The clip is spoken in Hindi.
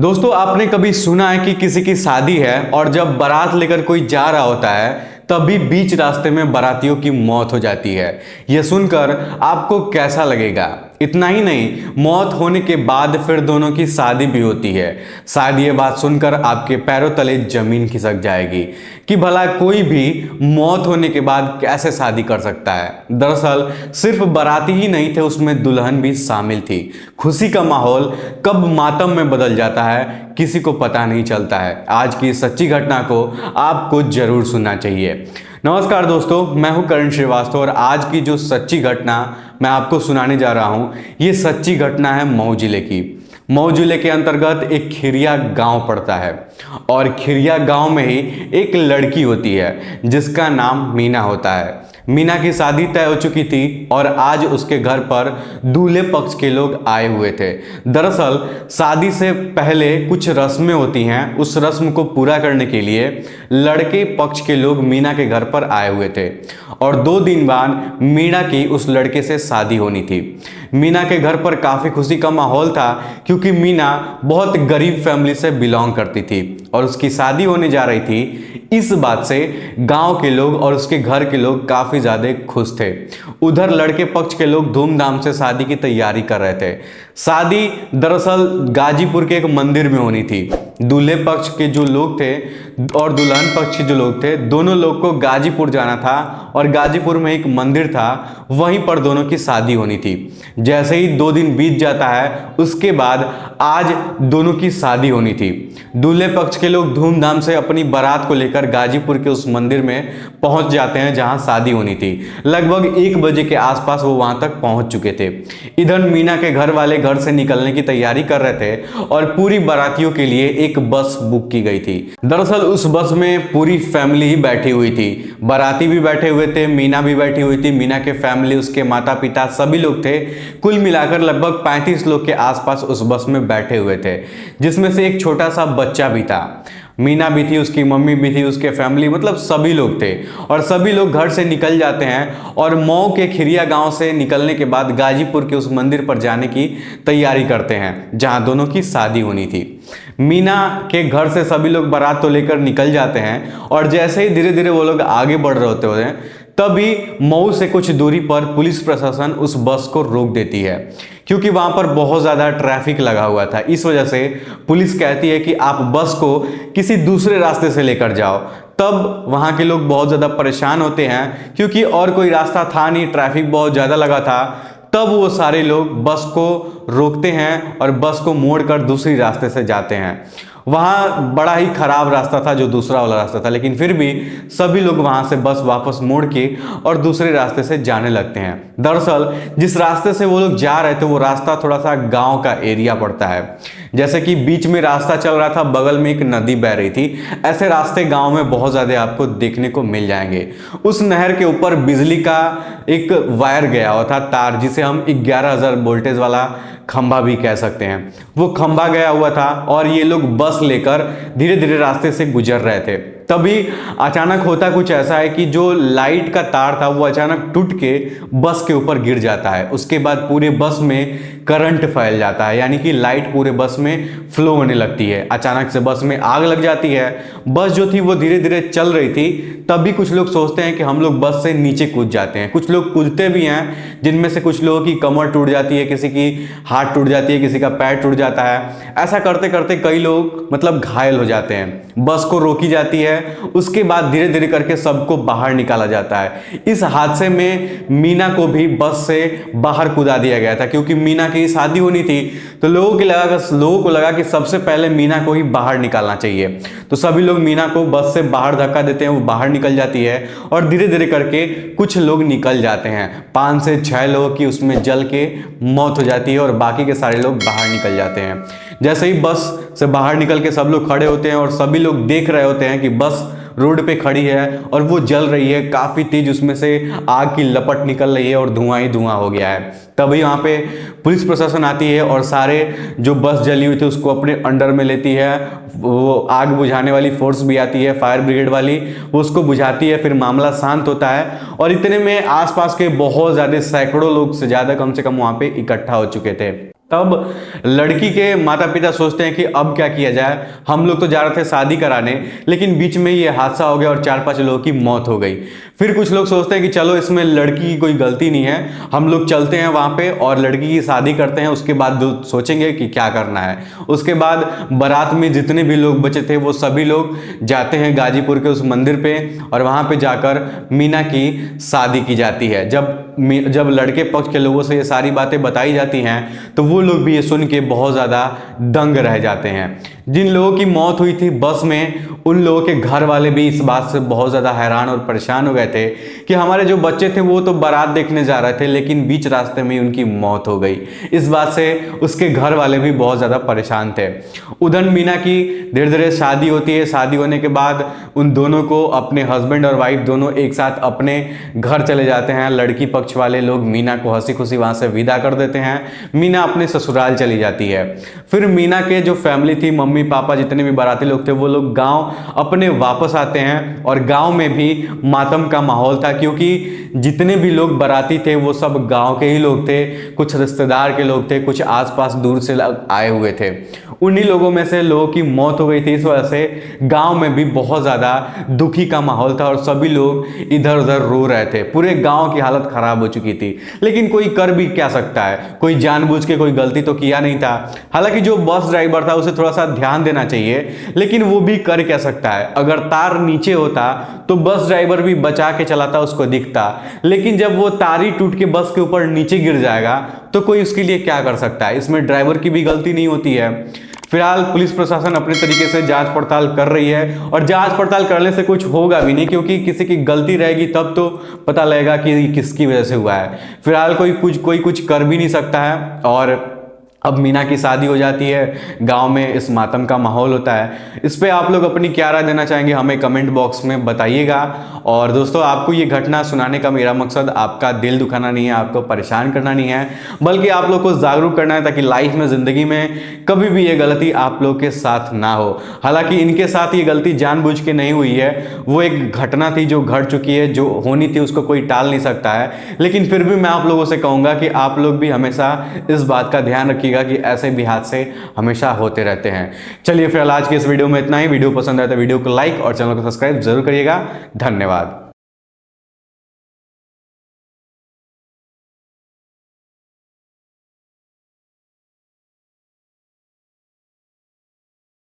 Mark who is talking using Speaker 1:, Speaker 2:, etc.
Speaker 1: दोस्तों, आपने कभी सुना है कि किसी की शादी है और जब बारात लेकर कोई जा रहा होता है तभी बीच रास्ते में बारातियों की मौत हो जाती है। यह सुनकर आपको कैसा लगेगा? इतना ही नहीं, मौत होने के बाद फिर दोनों की शादी भी होती है। शायद ये बात सुनकर आपके पैरों तले जमीन खिसक जाएगी कि भला कोई भी मौत होने के बाद कैसे शादी कर सकता है। दरअसल सिर्फ बाराती ही नहीं थे, उसमें दुल्हन भी शामिल थी। खुशी का माहौल कब मातम में बदल जाता है किसी को पता नहीं चलता है। आज की सच्ची घटना को आपको जरूर सुनना चाहिए। नमस्कार दोस्तों, मैं हूं करण श्रीवास्तव और आज की जो सच्ची घटना मैं आपको सुनाने जा रहा हूं, ये सच्ची घटना है मऊ जिले की। मऊ जिले के अंतर्गत एक खिरिया गांव पड़ता है और खिरिया गांव में ही एक लड़की होती है जिसका नाम मीना होता है। मीना की शादी तय हो चुकी थी और आज उसके घर पर दूल्हे पक्ष के लोग आए हुए थे। दरअसल शादी से पहले कुछ रस्में होती हैं, उस रस्म को पूरा करने के लिए लड़के पक्ष के लोग मीना के घर पर आए हुए थे और 2 दिन बाद मीना की उस लड़के से शादी होनी थी। मीना के घर पर काफ़ी खुशी का माहौल था क्योंकि मीना बहुत गरीब फैमिली से बिलोंग करती थी और उसकी शादी होने जा रही थी। इस बात से गांव के लोग और उसके घर के लोग काफ़ी ज़्यादा खुश थे। उधर लड़के पक्ष के लोग धूमधाम से शादी की तैयारी कर रहे थे। शादी दरअसल गाजीपुर के एक मंदिर में होनी थी। दूल्हे पक्ष के जो लोग थे और दुल्हन पक्ष के जो लोग थे, दोनों लोग को गाजीपुर जाना था और गाजीपुर में एक मंदिर था, वहीं पर दोनों की शादी होनी थी। जैसे ही 2 दिन बीत जाता है उसके बाद आज दोनों की शादी होनी थी। दूल्हे पक्ष के लोग धूमधाम से अपनी बारात को लेकर गाजीपुर के उस मंदिर में पहुंच जाते हैं जहां शादी होनी थी। लगभग 1 बजे के आसपास वो वहां तक पहुंच चुके थे। इधर मीना के घर वाले घर से निकलने की तैयारी कर रहे थे और पूरी बारातियों के लिए एक बस बुक की गई थी। दरअसल उस बस में पूरी फैमिली ही बैठी हुई थी। बाराती भी बैठे हुए थे, मीना भी बैठी हुई थी, मीना के फैमिली, उसके माता पिता सभी लोग थे। कुल मिलाकर लगभग 35 लोग के आसपास उस बस में बैठे हुए थे, जिसमें से एक छोटा सा बच्चा भी था। मीना भी थी, उसकी मम्मी भी थी, उसके फैमिली, मतलब सभी लोग थे। और सभी लोग घर से निकल जाते हैं और मऊ के खिरिया गांव से निकलने के बाद गाजीपुर के उस मंदिर पर जाने की तैयारी करते हैं जहां दोनों की शादी होनी थी। मीना के घर से सभी लोग बारात तो लेकर निकल जाते हैं और जैसे ही धीरे धीरे वो लोग आगे बढ़ रहे होते हैं तभी मऊ से कुछ दूरी पर पुलिस प्रशासन उस बस को रोक देती है क्योंकि वहां पर बहुत ज़्यादा ट्रैफिक लगा हुआ था। इस वजह से पुलिस कहती है कि आप बस को किसी दूसरे रास्ते से लेकर जाओ। तब वहां के लोग बहुत ज़्यादा परेशान होते हैं क्योंकि और कोई रास्ता था नहीं, ट्रैफिक बहुत ज़्यादा लगा था। तब वो सारे लोग बस को रोकते हैं और बस को मोड़कर दूसरी रास्ते से जाते हैं। वहाँ बड़ा ही खराब रास्ता था जो दूसरा वाला रास्ता था, लेकिन फिर भी सभी लोग वहाँ से बस वापस मोड़ के और दूसरे रास्ते से जाने लगते हैं। दरअसल जिस रास्ते से वो लोग जा रहे थे वो रास्ता थोड़ा सा गांव का एरिया पड़ता है। जैसे कि बीच में रास्ता चल रहा था, बगल में एक नदी बह रही थी। ऐसे रास्ते गांव में बहुत ज़्यादा आपको देखने को मिल जाएंगे। उस नहर के ऊपर बिजली का एक वायर गया हुआ था, तार, जिसे हम 11,000 वोल्टेज वाला खंभा भी कह सकते हैं। वो खंभा गया हुआ था और ये लोग बस लेकर धीरे धीरे रास्ते से गुजर रहे थे। तभी अचानक होता कुछ ऐसा है कि जो लाइट का तार था वो अचानक टूट के बस के ऊपर गिर जाता है। उसके बाद पूरे बस में करंट फैल जाता है, यानी कि लाइट पूरे बस में फ्लो होने लगती है। अचानक से बस में आग लग जाती है। बस जो थी वो धीरे धीरे चल रही थी। तभी कुछ लोग सोचते हैं कि हम लोग बस से नीचे कूद जाते हैं। कुछ लोग कूदते भी हैं, जिनमें से कुछ लोगों की कमर टूट जाती है, किसी की हाथ टूट जाती है, किसी का पैर टूट जाता है। ऐसा करते करते कई लोग मतलब घायल हो जाते हैं। बस को रोकी जाती है, उसके बाद धीरे धीरे करके सबको बाहर निकाला जाता है। इस हादसे में मीना को भी बस से बाहर कूदा दिया गया था क्योंकि मीना की शादी होनी थी। तो लोगों को लगा कि सबसे पहले मीना को ही बाहर निकालना चाहिए। तो सभी लोग मीना को बस से बाहर धक्का देते हैं, वो बाहर निकल जाती है और धीरे धीरे करके कुछ लोग निकल जाते हैं। 5 से 6 लोगों की उसमें जल के मौत हो जाती है और बाकी के सारे लोग बाहर निकल जाते हैं। जैसे ही बस से बाहर निकल के सब लोग खड़े होते हैं और सभी लोग देख रहे होते हैं कि बस रोड पे खड़ी है और वो जल रही है काफ़ी तेज, उसमें से आग की लपट निकल रही है और धुआं ही धुआं हो गया है। तभी वहाँ पे पुलिस प्रशासन आती है और सारे जो बस जली हुई थी उसको अपने अंडर में लेती है। वो आग बुझाने वाली फोर्स भी आती है, फायर ब्रिगेड वाली, वो उसको बुझाती है। फिर मामला शांत होता है और इतने में आसपास के बहुत ज़्यादा सैकड़ों लोग से ज़्यादा कम से कम वहाँ पे इकट्ठा हो चुके थे। तब लड़की के माता पिता सोचते हैं कि अब क्या किया जाए, हम लोग तो जा रहे थे शादी कराने, लेकिन बीच में ये हादसा हो गया और 4-5 लोगों की मौत हो गई। फिर कुछ लोग सोचते हैं कि चलो इसमें लड़की की कोई गलती नहीं है, हम लोग चलते हैं वहां पे और लड़की की शादी करते हैं, उसके बाद सोचेंगे कि क्या करना है। उसके बाद बारात में जितने भी लोग बचे थे वो सभी लोग जाते हैं गाजीपुर के उस मंदिर पे और वहां पे जाकर मीना की शादी की जाती है। जब लड़के पक्ष के लोगों से ये सारी बातें बताई जाती हैं तो वो लोग भी ये सुन के बहुत ज़्यादा दंग रह जाते हैं। जिन लोगों की मौत हुई थी बस में, उन लोगों के घर वाले भी इस बात से बहुत ज़्यादा हैरान और परेशान हो गए थे कि हमारे जो बच्चे थे वो तो बारात देखने जा रहे थे लेकिन बीच रास्ते में उनकी मौत हो गई। इस बात से उसके घर वाले भी बहुत ज़्यादा परेशान थे। उधर मीना की धीरे धीरे शादी होती है। शादी होने के बाद उन दोनों को, अपने हस्बैंड और वाइफ दोनों एक साथ अपने घर चले जाते हैं। लड़की पक्ष वाले लोग मीना को हंसी खुशी वहाँ से विदा कर देते हैं। मीना अपने ससुराल चली जाती है। फिर मीना के जो फैमिली थी, मम्मी पापा जितने भी बाराती लोग थे, वो लोग गांव अपने वापस आते हैं और गांव में भी मातम का माहौल था क्योंकि जितने भी लोग बाराती थे वो सब गांव के ही लोग थे, कुछ रिश्तेदार के लोग थे, कुछ आसपास दूर से आए हुए थे। उन्हीं लोगों में से लोगों की मौत हो गई थी। इस वजह से गांव में भी बहुत ज़्यादा दुखी का माहौल था और सभी लोग इधर उधर रो रहे थे। पूरे गांव की हालत खराब हो चुकी थी, लेकिन कोई कर भी क्या सकता है, कोई जानबूझ के कोई गलती तो किया नहीं था। हालांकि जो बस ड्राइवर था उसे थोड़ा सा ध्यान देना चाहिए, लेकिन वो भी कर क्या सकता है। अगर तार नीचे होता तो बस ड्राइवर भी बचा के चलाता, उसको दिखता, लेकिन जब वो तार ही टूट के बस के ऊपर नीचे गिर जाएगा तो कोई उसके लिए क्या कर सकता है। इसमें ड्राइवर की भी गलती नहीं होती है। फिलहाल पुलिस प्रशासन अपने तरीके से जांच पड़ताल कर रही है और जांच पड़ताल करने से कुछ होगा भी नहीं क्योंकि किसी की गलती रहेगी तब तो पता लगेगा कि किसकी वजह से हुआ है। फिलहाल कोई कुछ कर भी नहीं सकता है और अब मीना की शादी हो जाती है। गांव में इस मातम का माहौल होता है। इस पे आप लोग अपनी क्या राय देना चाहेंगे हमें कमेंट बॉक्स में बताइएगा। और दोस्तों, आपको ये घटना सुनाने का मेरा मकसद आपका दिल दुखाना नहीं है, आपको परेशान करना नहीं है, बल्कि आप लोग को जागरूक करना है ताकि लाइफ में, ज़िंदगी में कभी भी ये गलती आप लोग के साथ ना हो। हालांकि इनके साथ ये गलती जानबूझ के नहीं हुई है, वो एक घटना थी जो घट चुकी है, जो होनी थी उसको कोई टाल नहीं सकता है। लेकिन फिर भी मैं आप लोगों से कहूँगा कि आप लोग भी हमेशा इस बात का ध्यान रखिएगा कि ऐसे भी हादसे हमेशा होते रहते हैं। चलिए फिर आज के इस वीडियो में इतना ही। वीडियो पसंद आए तो वीडियो को लाइक और चैनल को सब्सक्राइब जरूर करिएगा। धन्यवाद।